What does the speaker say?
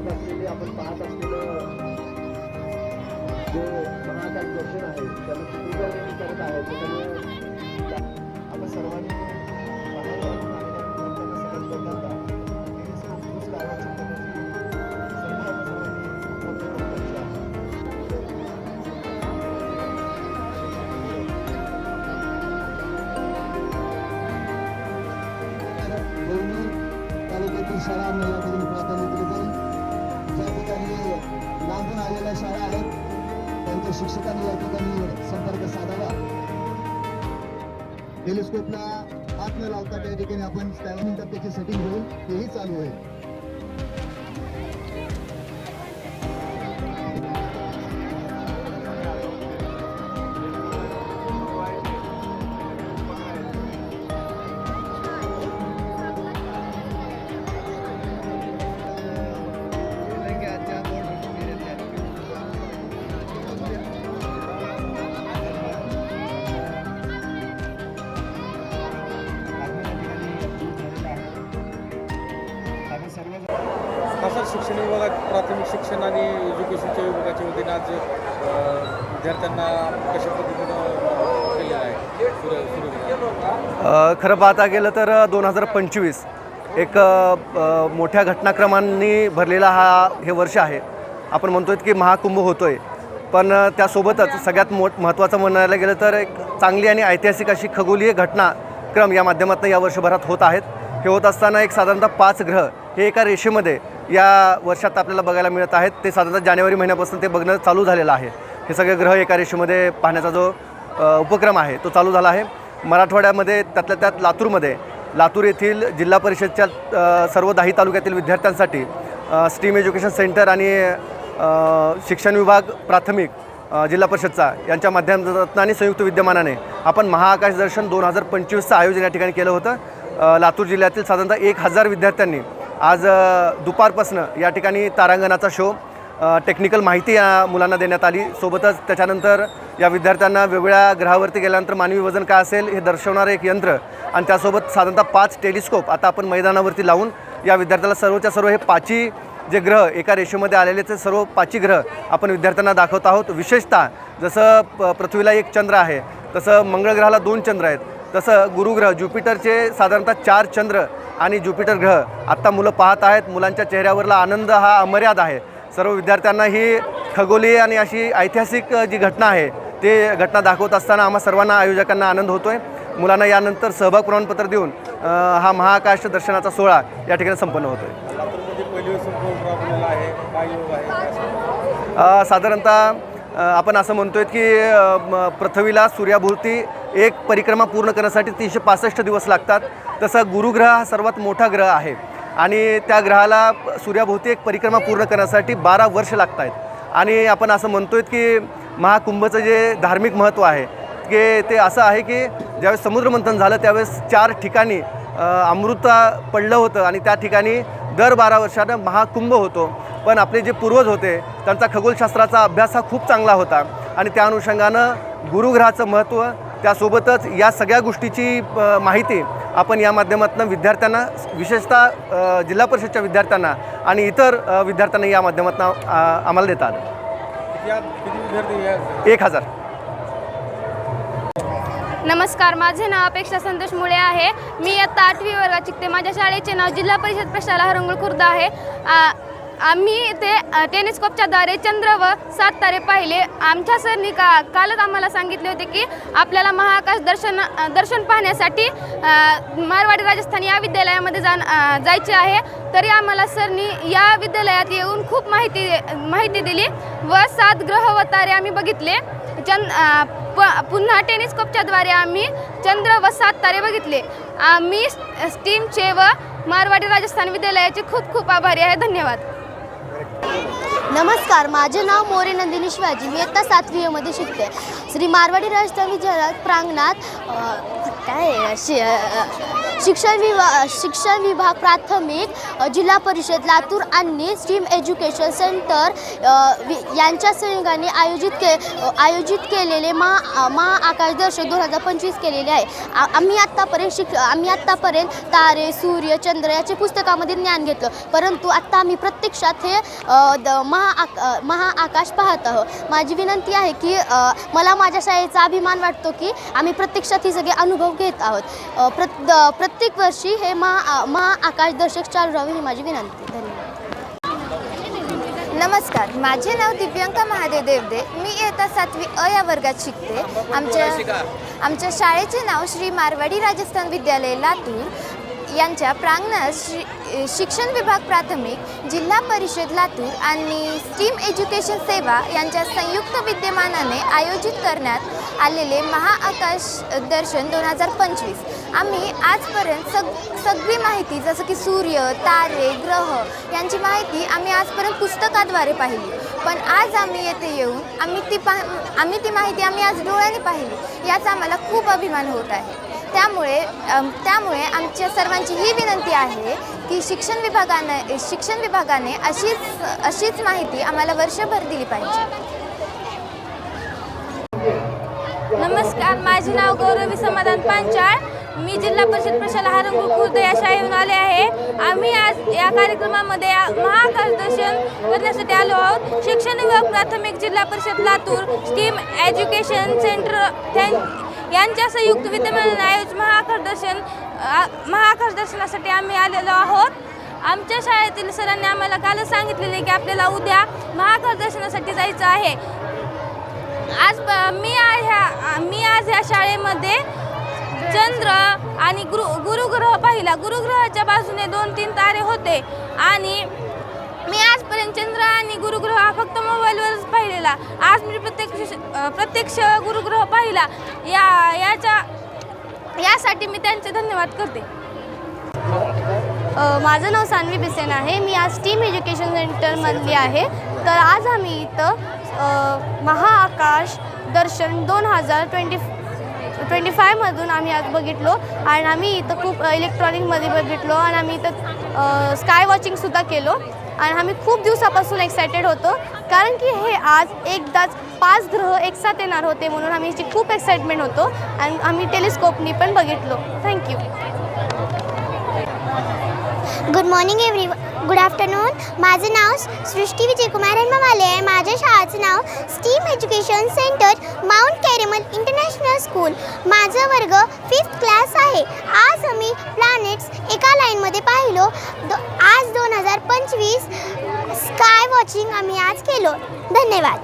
होत असलेले आपण पाहत असलेलं जे महाकाल दर्शन आहे त्याला चित्रीकरण करत आहे त्याच्यामुळे आपण सर्वांनी पाहायला त्यांना सगळ्यात पहिल्यांदा उत्कृष्ट आयोजन करण्याची संधी आपण सर्वांनी अपेक्षा आहे. तालुक्यातील शाळांना या ठिकाणी प्राधान्य दिले जाईल. ज्या ठिकाणी लांबून आलेल्या शाळा आहेत त्यांच्या शिक्षकांनी या ठिकाणी संपर्क साधावा. टेलिस्कोपला हात न लावता त्या ठिकाणी आपण स्टॅमिंग टप्प्याची सेटिंग घेऊन तेही चालू आहे. खासदार शिक्षण विभागात प्राथमिक शिक्षण आणि एज्युकेशनच्या विभागाच्या वतीने आज विद्यार्थ्यांना कशा पद्धतीनं केलेलं आहे सुरू खरं पाहता गेलं तर 2025 एक मोठ्या घटनाक्रमांनी भरलेला हे वर्ष आहे. आपण म्हणतोय की महाकुंभ होतोय, पण त्यासोबतच सगळ्यात महत्त्वाचं म्हणायला गेलं तर एक चांगली आणि ऐतिहासिक अशी खगोलीय घटनाक्रम या माध्यमातून या वर्षभरात होत आहेत. हे होत असताना एक साधारणतः 5 ग्रह हे एका रेषेमध्ये या वर्षात आपल्याला बघायला मिळत आहेत. ते साधारणतः जानेवारी महिन्यापासून ते बघणं चालू झालेलं आहे. हे सगळे ग्रह एका रेषेमध्ये पाहण्याचा जो उपक्रम आहे तो चालू झाला आहे. मराठवाड्यामध्ये त्यातल्या त्यात लातूर येथील जिल्हा परिषदच्या सर्व 10 तालुक्यातील विद्यार्थ्यांसाठी स्टीम एज्युकेशन सेंटर आणि शिक्षण विभाग प्राथमिक जिल्हा परिषदचा यांच्या माध्यमातून आणि संयुक्त विद्यमानाने आपण महाआकाश दर्शन 2025चं आयोजन या ठिकाणी केलं होतं. लातूर जिल्ह्यातील साधारणतः 1000 विद्यार्थ्यांनी आज दुपारपासनं या ठिकाणी तारांगणाचा शो, टेक्निकल माहिती या मुलांना देण्यात आली. सोबतच त्याच्यानंतर या विद्यार्थ्यांना वेगवेगळ्या ग्रहावरती गेल्यानंतर मानवी वजन काय असेल हे दर्शवणारं एक यंत्र आणि त्यासोबत साधारणतः 5 टेलिस्कोप आता आपण मैदानावरती लावून या विद्यार्थ्याला सर्वच्या सर्व हे 5 जे ग्रह एका रेषेमध्ये आलेले ते सर्व 5 ग्रह आपण विद्यार्थ्यांना दाखवत आहोत. विशेषतः जसं पृथ्वीला एक चंद्र आहे तसं मंगळ ग्रहाला 2 चंद्र आहेत, तसं गुरुग्रह ज्युपिटरचे साधारणतः 4 चंद्र आणि ज्युपिटर ग्रह आत्ता मुलं पाहत आहेत. मुलांच्या चेहऱ्यावरला आनंद हा अमर्याद आहे. सर्व विद्यार्थ्यांना ही खगोलीय आणि अशी ऐतिहासिक जी घटना आहे ते घटना दाखवत असताना आम्हा सर्वांना आयोजकांना आनंद होतो आहे. मुलांना यानंतर सहभाग प्रमाणपत्र देऊन हा महाआकाश दर्शनाचा सोहळा या ठिकाणी संपन्न होतो आहे. साधारणतः आपण असं म्हणतोय की पृथ्वीला सूर्याभोवती एक परिक्रमा पूर्ण करण्यासाठी 365 दिवस लागतात. तसं गुरुग्रह हा सर्वात मोठा ग्रह आहे आणि त्या ग्रहाला सूर्याभोवती एक परिक्रमा पूर्ण करण्यासाठी 12 वर्ष लागत आहेत. आणि आपण असं म्हणतोय की महाकुंभचं जे धार्मिक महत्त्व आहे की ते असं आहे की ज्यावेळेस समुद्रमंथन झालं त्यावेळेस 4 ठिकाणी अमृत पडलं होतं आणि त्या ठिकाणी दर 12 वर्षानं महाकुंभ होतो. पण आपले जे पूर्वज होते त्यांचा खगोलशास्त्राचा अभ्यास हा खूप चांगला होता आणि त्या अनुषंगानं गुरुग्रहाचं महत्त्व त्यासोबतच या सगळ्या गोष्टीची माहिती आपण या माध्यमातून विद्यार्थ्यांना विशेषतः जिल्हा परिषदच्या विद्यार्थ्यांना आणि इतर विद्यार्थ्यांना या माध्यमातून आम्हाला देतात. 1000. नमस्कार, माझे नाव अपेक्षा संतोष मुळे आहे. मी इयत्ता 8वी वर्गात शिकते. माझ्या शाळेचे नाव जिल्हा परिषद प्रशाला हरंगुळ खुर्द आहे. आम्ही ते टेलिस्कोपच्याद्वारे चंद्र व 7 तारे पाहिले. आमच्या सरनी कालच आम्हाला सांगितले होते की आपल्याला महाआकाश दर्शन पाहण्यासाठी मारवाडी राजस्थान या विद्यालयामध्ये जायचे आहे. तरी आम्हाला सरनी या विद्यालयात येऊन खूप माहिती दिली व 7 ग्रह व तारे आम्ही बघितले. पुन्हा टेलिस्कोपच्याद्वारे आम्ही चंद्र व 7 तारे बघितले. आम्ही स्टीमचे व मारवाडी राजस्थान विद्यालयाचे खूप खूप आभारी आहे. धन्यवाद. नमस्कार, माझे नाव मोरे नंदिनी शिवाजी. मी इयत्ता 7वी मध्ये शिकते. श्री मारवाडी राजस्थान विद्यालय प्रांगणात शिक्षण विभाग प्राथमिक जिल्हा परिषद लातूर आणि स्ट्रीम एज्युकेशन सेंटर यांच्या संयोगाने आयोजित केलेले आकाश दर्शक 2025 केलेले आहे. आम्ही आत्तापर्यंत तारे, सूर्य, चंद्र याचे पुस्तकामध्ये ज्ञान घेतलं, परंतु आत्ता आम्ही प्रत्यक्षात हे महाआकाश पाहत आहोत. माझी विनंती आहे की मला माझ्या शाळेचा अभिमान वाटतो की आम्ही प्रत्यक्षात ही सगळे अनुभव घेत आहोत. प्रत्येक वर्षी हे महाआकाश दर्शक चालू राहावे ही माझी विनंती. धन्यवाद. नमस्कार, माझे नाव दिव्यांका महादेव देवदे. मी इयत्ता 7वी अ या वर्गात शिकते. आमच्या शाळेचे नाव श्री मारवाडी राजस्थान विद्यालय लातूर यांच्या प्रांगणात शिक्षण विभाग प्राथमिक जिल्हा परिषद लातूर आणि स्ट्रीम एज्युकेशन सेवा यांच्या संयुक्त विद्यमानाने आयोजित करण्यात आलेले महाआकाश दर्शन 2025. आम्ही आजपर्यंत सगळी माहिती जसं की सूर्य, तारे, ग्रह यांची माहिती आम्ही आजपर्यंत पुस्तकाद्वारे पाहिली, पण आज आम्ही येथे येऊन आम्ही ती माहिती आज डोळ्याने पाहिली. याचा आम्हाला खूप अभिमान होत आहे. त्यामुळे आमच्या सर्वांची ही विनंती आहे की शिक्षण विभागाने अशीच माहिती आम्हाला वर्षभर दिली पाहिजे. नमस्कार, माझे नाव गौरवी समाधान पांचाळ. मी जिल्हा परिषद प्रशाला हरंगुळ खुर्द या शाळेहून आले आहे. आम्ही आज या कार्यक्रमामध्ये महाआकाश दर्शन करण्यासाठी आलो आहोत. शिक्षण विभाग प्राथमिक जिल्हा परिषद लातूर स्ट्रीम एज्युकेशन सेंटर यांच्या संयुक्त विद्यमानाने आयोजित महाआकाश दर्शनासाठी आम्ही आलेलो आहोत. आमच्या शाळेतील सरांनी आम्हाला कालच सांगितलेले की आपल्याला उद्या महाआकाश दर्शनासाठी जायचं आहे. मी आज ह्या शाळेमध्ये चंद्र आणि गुरुग्रह पाहिला. गुरुग्रहाच्या बाजूने 2-3 तारे होते आणि मी आजपर्यंत चंद्र आणि गुरुग्रह हा फक्त मोबाईलवरच पाहिलेला. आज मी प्रत्यक्ष गुरुग्रह पाहिला. यासाठी मी त्यांचे धन्यवाद करते. माझं नाव सान्वी बिसेन आहे. मी आज स्ट्रीम एज्युकेशन सेंटरमधली आहे. तर आज आम्ही इथं महाआकाश दर्शन 2025मधून आम्ही आज बघितलो आणि आम्ही इथं खूप इलेक्ट्रॉनिकमध्ये बघितलो आणि आम्ही इथं स्काय वॉचिंगसुद्धा केलो आणि आम्ही खूप दिवसापासून एक्सायटेड होतो, कारण की हे आज एकदाच 5 ग्रह एकसाथ येणार होते म्हणून आम्ही खूप एक्साइटमेंट होतो आणि आम्ही टेलिस्कोपनी पण बघितलो. Thank you. Good morning good afternoon. माझं नाव सृष्टी विजयकुमार हेमवाले आहे. माझ्या शाळेचं नाव Stream Education Centre Mount Carmel International School. माझा वर्ग 5th क्लास आहे. आज आम्ही प्लॅनेट्स एका लाईनमध्ये पाहिलो. आज 2025 स्काय वॉचिंग आम्ही आज केलो. धन्यवाद.